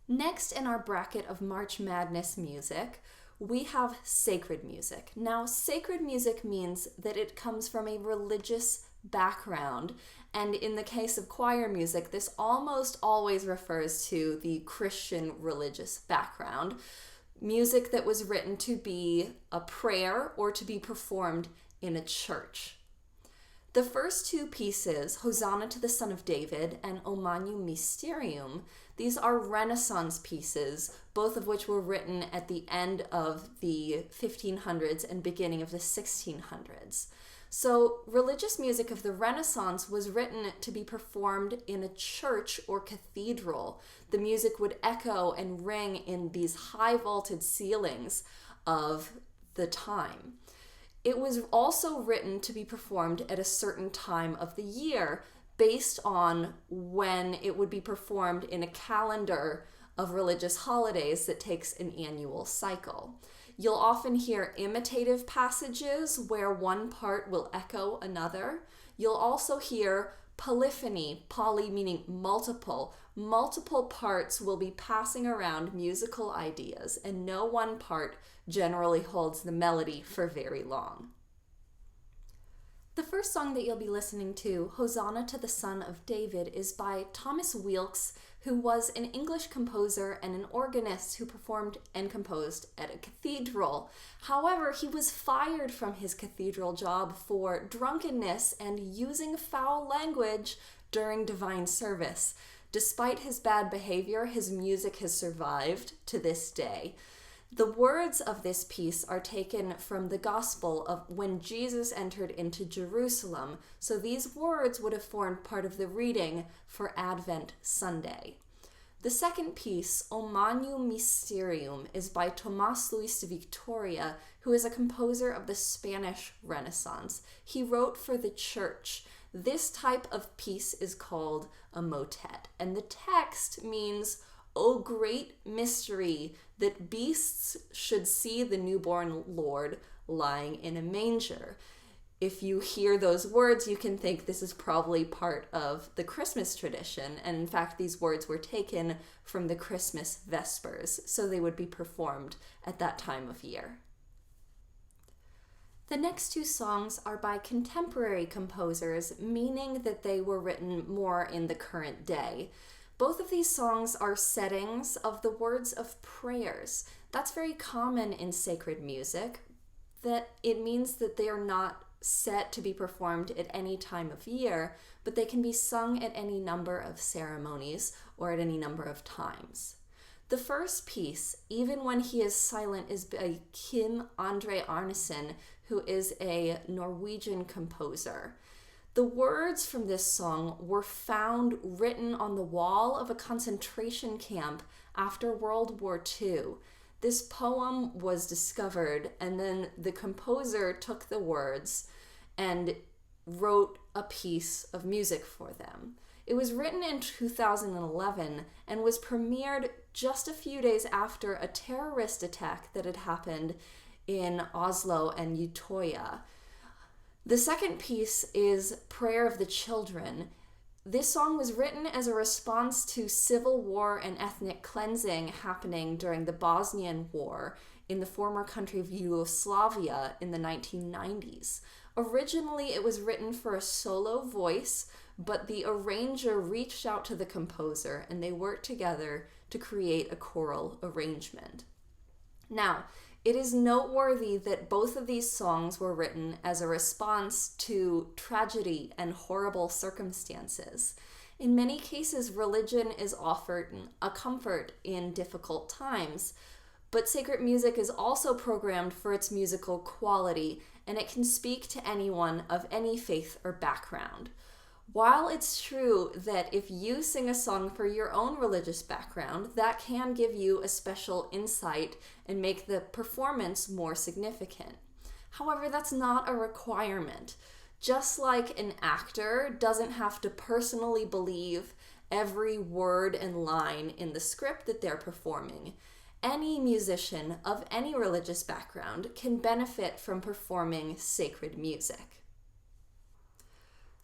Next in our bracket of March Madness music, we have sacred music. Now, sacred music means that it comes from a religious background, and in the case of choir music, this almost always refers to the Christian religious background. Music that was written to be a prayer or to be performed in a church. The first two pieces, Hosanna to the Son of David and O Magnum Mysterium, these are Renaissance pieces, both of which were written at the end of the 1500s and beginning of the 1600s. So religious music of the Renaissance was written to be performed in a church or cathedral. The music would echo and ring in these high vaulted ceilings of the time. It was also written to be performed at a certain time of the year based on when it would be performed in a calendar of religious holidays that takes an annual cycle. You'll often hear imitative passages where one part will echo another. You'll also hear polyphony, poly meaning multiple. Multiple parts will be passing around musical ideas, and no one part generally holds the melody for very long. The first song that you'll be listening to, Hosanna to the Son of David, is by Thomas Weelkes, who was an English composer and an organist who performed and composed at a cathedral. However, he was fired from his cathedral job for drunkenness and using foul language during divine service. Despite his bad behavior, his music has survived to this day. The words of this piece are taken from the Gospel of when Jesus entered into Jerusalem, so these words would have formed part of the reading for Advent Sunday. The second piece, O Magnum Mysterium, is by Tomás Luis de Victoria, who is a composer of the Spanish Renaissance. He wrote for the church. This type of piece is called a motet, and the text means, O great mystery, that beasts should see the newborn Lord lying in a manger. If you hear those words, you can think this is probably part of the Christmas tradition, and in fact these words were taken from the Christmas Vespers, so they would be performed at that time of year. The next two songs are by contemporary composers, meaning that they were written more in the current day. Both of these songs are settings of the words of prayers. That's very common in sacred music, that it means that they are not set to be performed at any time of year, but they can be sung at any number of ceremonies or at any number of times. The first piece, Even When He Is Silent, is by Kim André Arnesen, who is a Norwegian composer. The words from this song were found written on the wall of a concentration camp after World War II. This poem was discovered, and then the composer took the words and wrote a piece of music for them. It was written in 2011 and was premiered just a few days after a terrorist attack that had happened in Oslo and Utøya. The second piece is Prayer of the Children. This song was written as a response to civil war and ethnic cleansing happening during the Bosnian War in the former country of Yugoslavia in the 1990s. Originally, it was written for a solo voice, but the arranger reached out to the composer and they worked together to create a choral arrangement. Now, it is noteworthy that both of these songs were written as a response to tragedy and horrible circumstances. In many cases, religion is offered a comfort in difficult times, but sacred music is also programmed for its musical quality, and it can speak to anyone of any faith or background. While it's true that if you sing a song for your own religious background, that can give you a special insight and make the performance more significant. However, that's not a requirement. Just like an actor doesn't have to personally believe every word and line in the script that they're performing, any musician of any religious background can benefit from performing sacred music.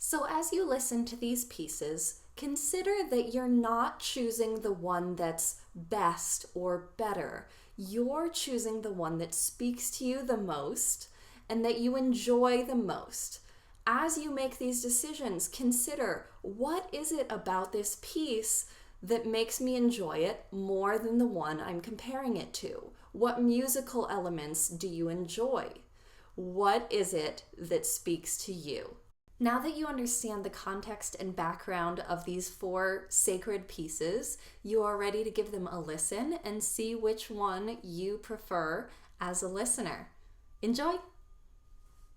So as you listen to these pieces, consider that you're not choosing the one that's best or better. You're choosing the one that speaks to you the most and that you enjoy the most. As you make these decisions, consider, what is it about this piece that makes me enjoy it more than the one I'm comparing it to? What musical elements do you enjoy? What is it that speaks to you? Now that you understand the context and background of these 4 sacred pieces, you are ready to give them a listen and see which one you prefer as a listener. Enjoy!